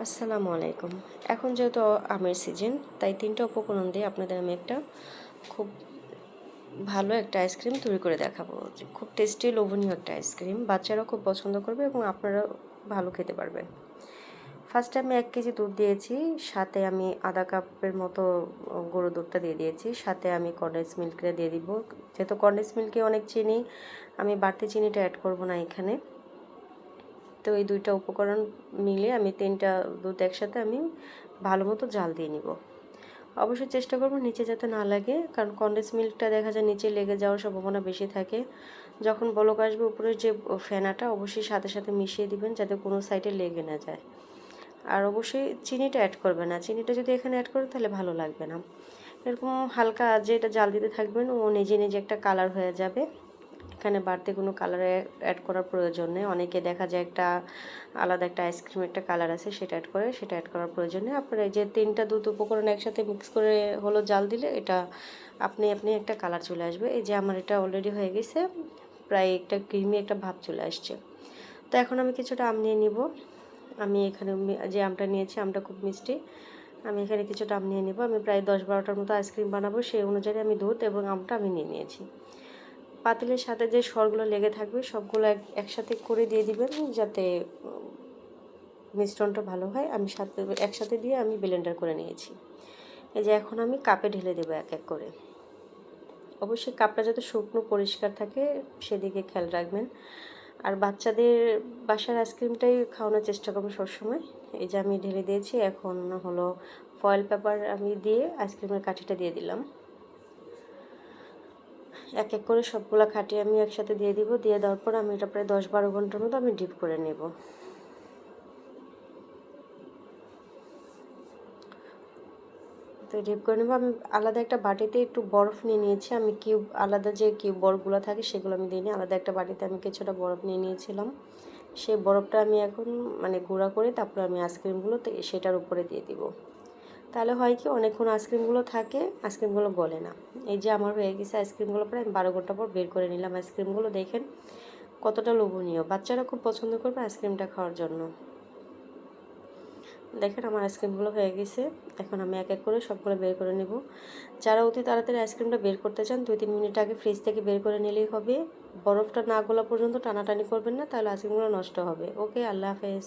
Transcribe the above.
আসসালামু আলাইকুম। এখন যেহেতু আমের সিজন, তাই ৩টা উপকরণ দিয়ে আপনাদের আমি একটা খুব ভালো একটা আইসক্রিম তৈরি করে দেখাবো। যে খুব টেস্টি লোভনীয় একটা আইসক্রিম। বাচ্চারাও খুব পছন্দ করবে এবং আপনারাও ভালো খেতে পারবেন। ফার্স্টে আমি ১ কেজি দুধ দিয়েছি, সাথে আমি আধা কাপের মতো গরুর দুধটা দিয়ে দিয়েছি। সাথে আমি কনডেন্স মিল্কটা দিয়ে দিব। যেহেতু কনডেন্স মিল্কে অনেক চিনি, আমি বাড়তি চিনিটা অ্যাড করব না এখানে। তো এই ২টা উপকরণ মিলে আমি ৩টা দুধ একসাথে আমি ভালো মতো জাল দিয়ে নিব। অবশ্যই চেষ্টা করব নিচে যাতে না লাগে, কারণ কনডেন্স মিল্কটা দেখা যায় নিচে লেগে যাওয়ার সম্ভাবনা বেশি থাকে। যখন বলক আসবে উপরের যে ফেনাটা অবশ্যই সাথে সাথে মিশিয়ে দিবেন যাতে কোনো সাইডে লেগে না যায়। আর অবশ্যই চিনিটা অ্যাড করবেন না, চিনিটা যদি এখানে অ্যাড করেন তাহলে ভালো লাগবে না। এরকম হালকা যে এটা জাল দিতে থাকবেন ও নিজে নিজে একটা কালার হয়ে যাবে। এখানে বাড়তি কোনো কালার অ্যাড করার প্রয়োজন নেই। অনেকে দেখা যায় একটা আলাদা একটা আইসক্রিম একটা কালার আছে সেটা অ্যাড করে, সেটা অ্যাড করার প্রয়োজন নেই। আপনার এই যে ৩টা দুধ উপকরণ একসাথে মিক্স করে হলো জাল দিলে এটা আপনি একটা কালার চলে আসবে। এই যে আমার এটা অলরেডি হয়ে গেছে, প্রায় একটা ক্রিমি একটা ভাব চলে আসছে। তো এখন আমি কিছুটা আম নিয়ে নিব। আমি এখানে যে আমটা নিয়েছি আমটা খুব মিষ্টি। আমি এখানে কিছুটা আম নিয়ে নিব। আমি প্রায় ১০-১২টার মতো আইসক্রিম বানাবো, সেই অনুযায়ী আমি দুধ এবং আমটা আমি নিয়ে নিয়েছি। পাতিলের সাথে যে সরগুলো লেগে থাকবে সবগুলো একসাথে করে দিয়ে দিবেন যাতে মিশ্রণটা ভালো হয়। আমি একসাথে দিয়ে আমি ব্লেন্ডার করে নিয়েছি। এই যে এখন আমি কাপে ঢেলে দেবো এক এক করে। অবশ্যই কাপটা যাতে শুকনো পরিষ্কার থাকে সেদিকে খেয়াল রাখবেন। আর বাচ্চাদের বাসার আইসক্রিমটাই খাওয়ানোর চেষ্টা করবো সবসময়। এই যে আমি ঢেলে দিয়েছি, এখন হলো ফয়েল পেপার আমি দিয়ে আইসক্রিমের কাঠিটা দিয়ে দিলাম। এক এক করে সবগুলা কাঠি আমি একসাথে দিয়ে দিব। দিয়ে দেওয়ার পর আমি এটা প্রায় ১০-১২ ঘন্টার মতো আমি ডিপ করে নেব। তো ডিপ করে নেব। আমি আলাদা একটা বাটিতে একটু বরফ নিয়ে নিয়েছি। আমি কিউব আলাদা যে কিউব বরফগুলো থাকে সেগুলো আমি দিইনি। আলাদা একটা বাটিতে আমি কিছুটা বরফ নিয়ে নিয়েছিলাম। সেই বরফটা আমি এখন গুঁড়া করে তারপরে আমি আইসক্রিমগুলো সেটার উপরে দিয়ে দিব। তাহলে হয় কি অনেকক্ষণ আইসক্রিমগুলো থাকে, আইসক্রিমগুলো গলে না। এই যে আমার হয়ে গেছে আইসক্রিমগুলো প্রায় আমি ১২ ঘন্টা পর বের করে নিলাম। আইসক্রিমগুলো দেখেন কতটা লোভনীয়। বাচ্চারা খুব পছন্দ করবে আইসক্রিমটা খাওয়ার জন্য। দেখেন আমার আইসক্রিমগুলো হয়ে গেছে। এখন আমি এক এক করে সবগুলো বের করে নেব। যারা অতি তাড়াতাড়ি আইসক্রিমটা বের করতে চান ২-৩ মিনিট আগে ফ্রিজ থেকে বের করে নিলেই হবে। বরফটা না গলা পর্যন্ত টানাটানি করবেন না, তাহলে আইসক্রিমগুলো নষ্ট হবে। ওকে, আল্লাহ হাফেজ।